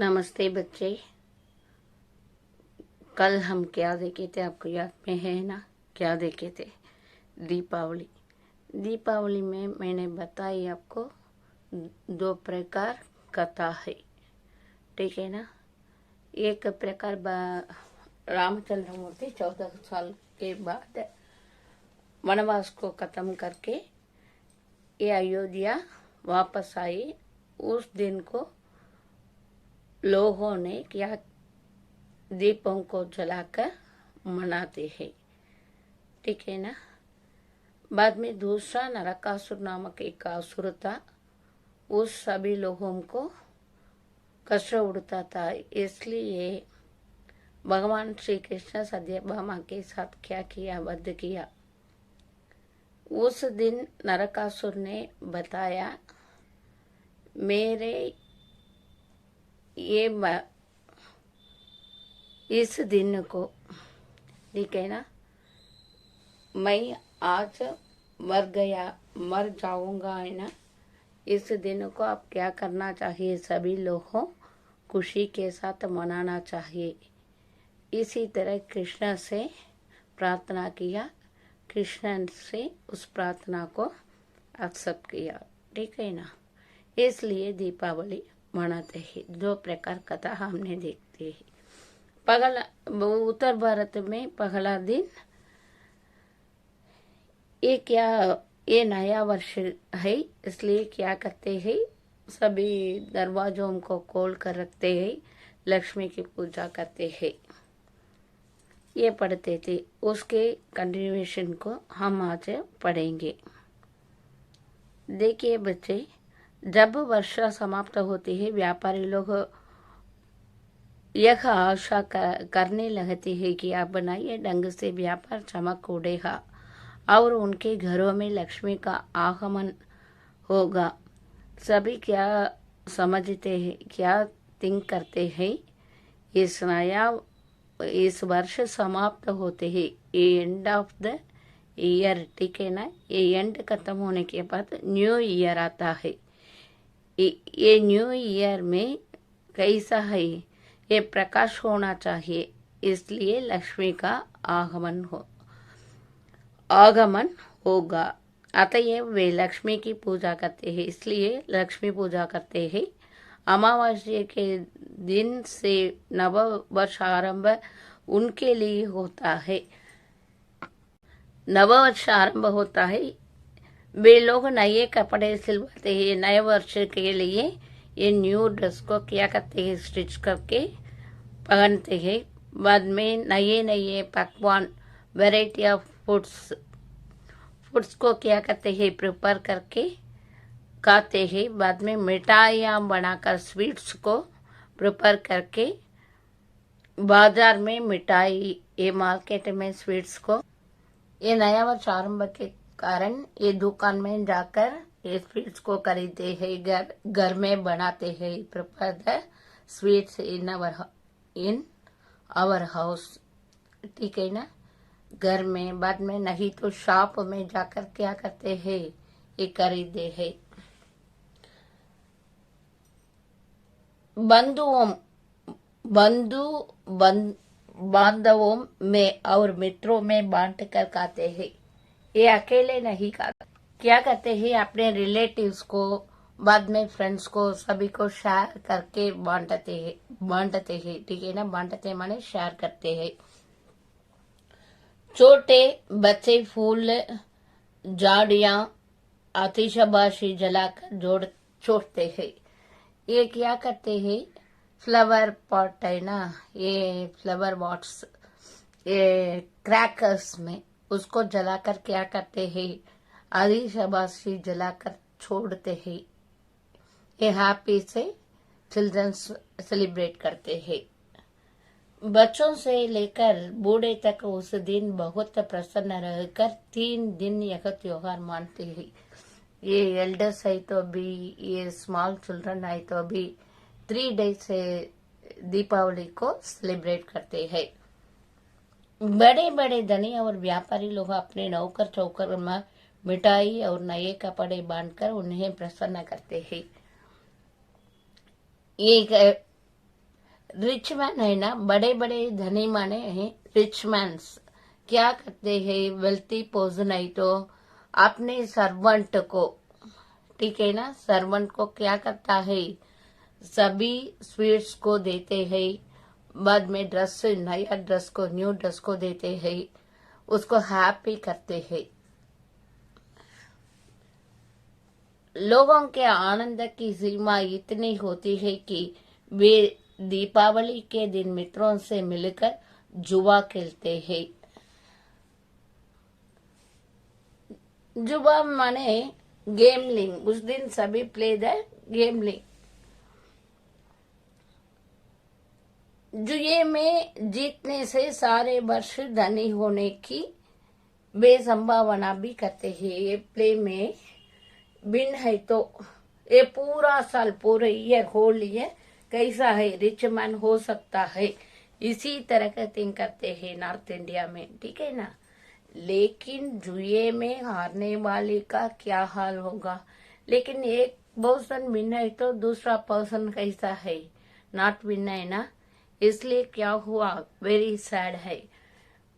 नमस्ते बच्चे। कल हम क्या देखे थे, आपको याद में है ना? क्या देखे थे? दीपावली। दीपावली में मैंने बताई आपको 2 प्रकार कथा है, ठीक है ना? एक प्रकार रामचंद्र मूर्ति 14 साल के बाद वनवास को खत्म करके ये अयोध्या वापस आई। उस दिन को लोगों ने क्या दीपों को जलाकर मनाते हैं, ठीक है ना? बाद में दूसरा नरकासुर नामक एक असुर था। उस सभी लोगों को कष्ट उड़ता था, इसलिए भगवान श्री कृष्ण सत्यभामा के साथ क्या किया, वध किया। उस दिन नरकासुर ने बताया, मेरे ये इस दिन को, ठीक है ना, मैं आज मर जाऊंगा, है ना? इस दिन को आप क्या करना चाहिए, सभी लोगों खुशी के साथ मनाना चाहिए। इसी तरह कृष्ण से प्रार्थना किया, कृष्ण से उस प्रार्थना को एक्सेप्ट किया, ठीक है ना? इसलिए दीपावली मनाते हैं। 2 प्रकार कथा हमने देखते हैं। उत्तर भारत में पहला दिन ये नया वर्ष है, इसलिए क्या करते हैं, सभी दरवाजों को खोल कर रखते हैं, लक्ष्मी की पूजा करते हैं। ये पढ़ते थे, उसके कंटिन्यूएशन को हम आज पढ़ेंगे। देखिए बच्चे, जब वर्षा समाप्त होती है, व्यापारी लोग यह आशा करने लगते हैं कि अब नए ढंग से व्यापार चमक उड़ेगा और उनके घरों में लक्ष्मी का आगमन होगा। सभी क्या समझते हैं, क्या थिंक करते हैं, इस वर्ष समाप्त होते ही एंड ऑफ द ईयर, ठीक है ना? ये एंड खत्म होने के बाद न्यू ईयर आता है। ये न्यू ईयर में कैसा है, ये प्रकाश होना चाहिए, इसलिए लक्ष्मी का आगमन होगा। अतएव वे लक्ष्मी की पूजा करते हैं, इसलिए लक्ष्मी पूजा करते हैं। अमावस्या के दिन से नव वर्ष आरंभ उनके लिए होता है। नव वर्ष आरंभ होता है, वे लोग नए कपड़े सिलवाते हैं। नए वर्ष के लिए ये न्यू ड्रेस को क्या करते हैं, स्टिच करके पहनते हैं। बाद में नए नए पकवान, वैरायटी ऑफ फूड्स को क्या करते हैं, प्रिपेयर करके खाते हैं। बाद में मिठाइयाँ बनाकर, स्वीट्स को प्रिपेयर करके बाजार में मिठाई, ये मार्केट में स्वीट्स को, ये नया वर्ष आरंभ के कारण ये दुकान में जाकर ये स्वीट्स को खरीदते हैं, घर में बनाते हैं। Prepare the sweets in our house, ठीक है ना? घर में। बाद में नहीं तो शॉप में जाकर क्या करते हैं, ये खरीदते हैं। बांधवों में और मित्रों में बांट कर खाते हैं। ये अकेले नहीं खाते, क्या करते हैं, अपने रिलेटिव्स को, बाद में फ्रेंड्स को, सभी को शेयर करके बांटते हैं, ठीक है ना? बांटते माने शेयर करते हैं। छोटे बच्चे फूल झाड़ियां आतिशबाजी जलाकर छोड़ते हैं। ये क्या करते हैं, फ्लावर पॉट है ना, ये फ्लावर पॉट्स, ये क्रैकर्स में उसको जलाकर क्या करते हैं, आतिशबाजी जलाकर छोड़ते हैं। ये हैप्पी से चिल्ड्रंस सेलिब्रेट करते हैं। बच्चों से लेकर बूढ़े तक उस दिन बहुत प्रसन्न रहकर 3 दिन यह त्योहार मानते हैं। ये एल्डर्स है तो भी, ये स्मॉल चिल्ड्रन है तो भी 3 डेज से दीपावली को सेलिब्रेट करते हैं। बड़े बड़े धनी और व्यापारी लोग अपने नौकर चौकर में मिठाई और नए कपड़े बांधकर उन्हें प्रसन्न करते हैं। रिच मैन है ना, बड़े बड़े धनी माने हैं रिच मैन्स, क्या करते हैं, वेल्थी पर्सन है तो अपने सर्वेंट को, ठीक है ना, सर्वेंट को क्या करता है, सभी स्वीट्स को देते हैं, बाद में ड्रेस, नया ड्रेस को, न्यू ड्रेस को देते हैं, उसको हैप्पी करते हैं। लोगों के आनंद की सीमा इतनी होती है कि वे दीपावली के दिन मित्रों से मिलकर जुआ खेलते हैं। जुआ माने गेमलिंग, उस दिन सभी प्ले द गेमलिंग। जुए में जीतने से सारे वर्ष धनी होने की बेसंभावना भी करते हैं। ये प्ले में बिन है तो ये पूरा साल, पूरे ईयर, होल ईयर कैसा है रिच मैन हो सकता है, इसी तरह का थिंक करते हैं नॉर्थ इंडिया में, ठीक है ना। लेकिन जुए में हारने वाले का क्या हाल होगा। लेकिन एक पर्सन विन है तो दूसरा पर्सन कैसा है, नॉट विन है ना, इसलिए क्या हुआ, वेरी सैड है।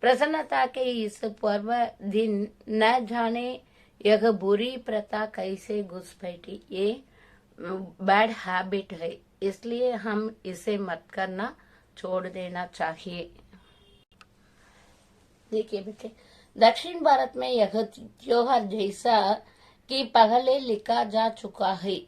प्रसन्नता के इस पर्व दिन न जाने यह बुरी प्रथा कैसे घुस बैठी, ये बैड हैबिट है, इसलिए हम इसे मत करना, छोड़ देना चाहिए। देखिए बच्चे, दक्षिण भारत में यह त्योहार जैसा कि पहले लिखा जा चुका है।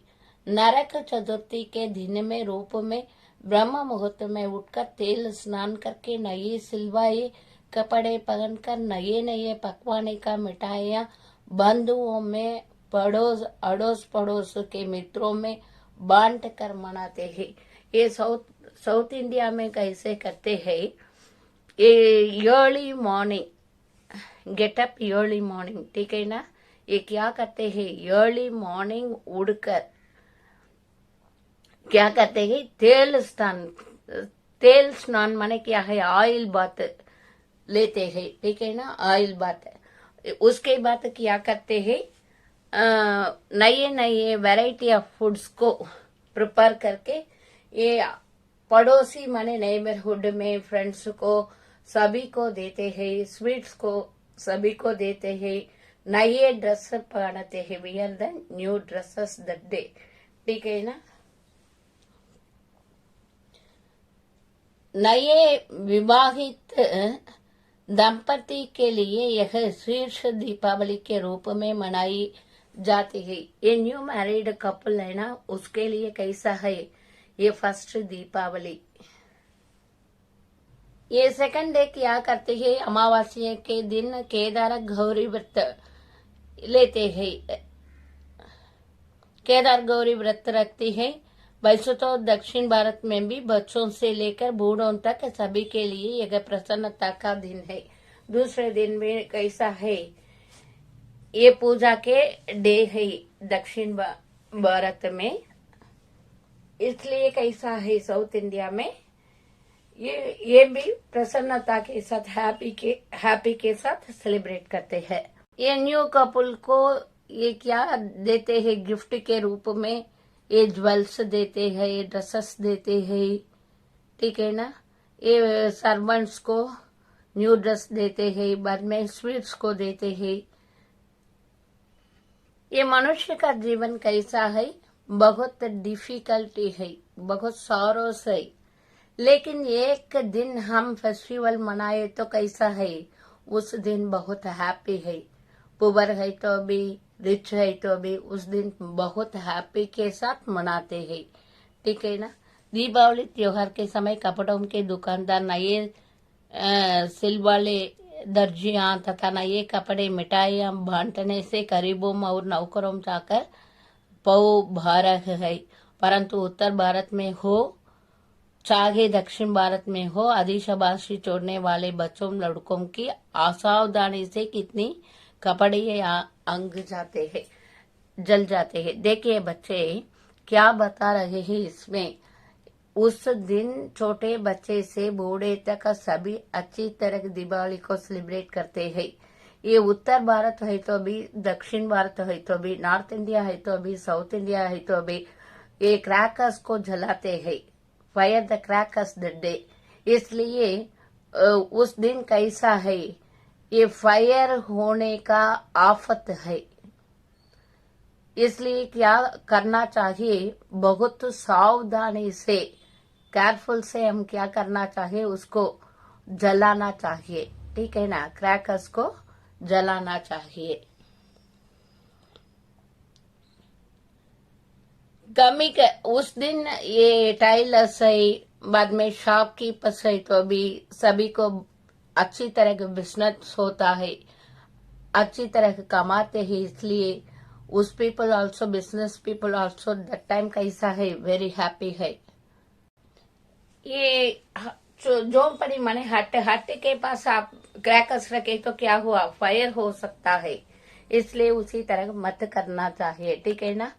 नरक चतुर्थी के दिन में रूप में ब्रह्म मुहूर्त में उठकर तेल स्नान करके नए सिलवाए कपड़े पहनकर नए नए पकवाने का मिठाइयाँ बंधुओं में, अड़ोस पड़ोस के मित्रों में बांट कर मनाते हैं। ये साउथ इंडिया में कैसे करते हैं, ये early morning, get up early morning, ठीक है ना। ये क्या करते हैं, अर्ली मॉर्निंग उड़कर क्या करते हैं, तेल स्नान माने क्या है, ऑयल बात लेते हैं, ठीक है ना, ऑयल बात। उसके बाद क्या करते हैं, नए नए वैरायटी ऑफ फूड्स को प्रिपेयर करके ये पड़ोसी माने नेबरहुड में फ्रेंड्स को सभी को देते हैं, स्वीट्स को सभी को देते हैं, नए ड्रेस पहनते हैं, wear the new dresses that day, ठीक है ना। नए विवाहित दंपति के लिए यह शीर्ष दीपावली के रूप में मनाई जाती है। ये न्यू मैरिड कपल है ना, उसके लिए कैसा है ये फर्स्ट दीपावली। ये सेकंड डे क्या करते हैं, अमावस्या के दिन केदार गौरी व्रत लेते हैं, केदार गौरी व्रत रखती है। वैसे तो दक्षिण भारत में भी बच्चों से लेकर बूढ़ों तक सभी के लिए यह प्रसन्नता का दिन है। दूसरे दिन में कैसा है, ये पूजा के डे है दक्षिण भारत में, इसलिए कैसा है साउथ इंडिया में ये भी प्रसन्नता के साथ, हैप्पी के साथ सेलिब्रेट करते हैं। ये न्यू कपल को ये क्या देते हैं गिफ्ट के रूप में, ये ज्वेल्स देते हैं, ये ड्रेसेस देते हैं, ठीक है ना। ये सर्वेंट्स को न्यू ड्रेस देते हैं, बाद में स्वीट्स को देते हैं। ये मनुष्य का जीवन कैसा है, बहुत डिफिकल्टी है, बहुत सॉरोस है, लेकिन एक दिन हम फेस्टिवल मनाए तो कैसा है, उस दिन बहुत हैप्पी है। पुअर है तो भी, रिच है तो भी उस दिन बहुत हैप्पी के साथ मनाते हैं, ठीक है ना। दीपावली त्योहार के समय कपड़ों के दुकानदार नए सिलवाले दर्जियां तथा नए कपड़े मिठाइयां बांटने से गरीबों और नौकरों जाकर पौ भा रहे है। परंतु उत्तर भारत में हो चाहे दक्षिण भारत में हो, आतिशबाजी छोड़ने वाले बच्चों लड़कों की असावधानी से कितनी कपड़े अंग जाते हैं, जल जाते हैं। देखिए बच्चे क्या बता रहे हैं इसमें, उस दिन छोटे बच्चे से बूढ़े तक सभी अच्छी तरह दीपावली को सेलिब्रेट करते हैं। ये उत्तर भारत है तो भी, दक्षिण भारत है तो भी, नॉर्थ इंडिया है तो भी, साउथ इंडिया है तो भी, ये क्रैकर्स को जलाते हैं, fire the crackers the day. इसलिए उस दिन कैसा है, ये फायर होने का आफत है। इसलिए क्या करना चाहिए, बहुत सावधानी से, केयरफुल से हम क्या करना चाहिए, उसको जलाना चाहिए। ठीक है ना, क्रैकर्स को जलाना चाहिए। उस दिन ये टाइलर्स है, बाद में शॉपकीपर्स है, तो भी सभी को अच्छी तरह का बिजनेस होता है, अच्छी तरह से कमाते हैं। इसलिए उस people also, business people also that time कैसा है, वेरी हैप्पी है। ये जो पड़ी माने हट हट के पास आप क्रैकर्स रखे तो क्या हुआ, फायर हो सकता है। इसलिए उसी तरह मत करना चाहिए। ठीक है ना।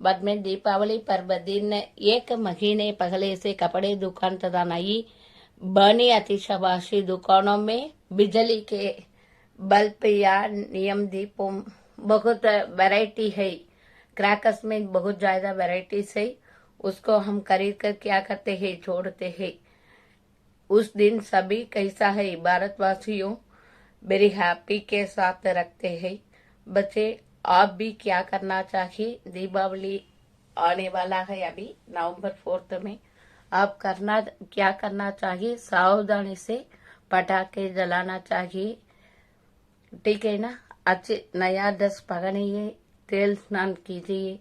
बाद में दीपावली पर्व दिन 1 महीने पहले से कपड़े दुकान तथा नई बनी आतिशबाजी दुकानों में बिजली के बल्ब या नियम दीपों बहुत वैरायटी है। क्रैकर्स में बहुत ज्यादा वैरायटीज है। उसको हम खरीद कर क्या करते हैं, छोड़ते हैं। उस दिन सभी कैसा है, भारतवासियों वेरी हैप्पी के साथ रखते हैं। बच्चे आप भी क्या करना चाहिए, दीपावली आने वाला है अभी नवंबर 4 में, आप क्या करना चाहिए, सावधानी से पटाखे जलाना चाहिए। ठीक है ना। अच्छे नया ड्रेस पहनिए, तेल स्नान कीजिए।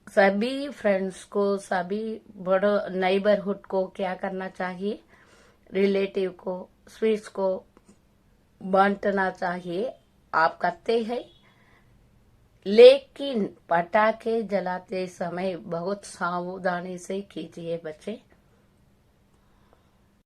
सभी फ्रेंड्स को, सभी बड़ो नेबरहुड को क्या करना चाहिए, रिलेटिव को, स्वीट्स को बांटना चाहिए। आप करते हैं, लेकिन पटाखे जलाते समय बहुत सावधानी से कीजिए बच्चे।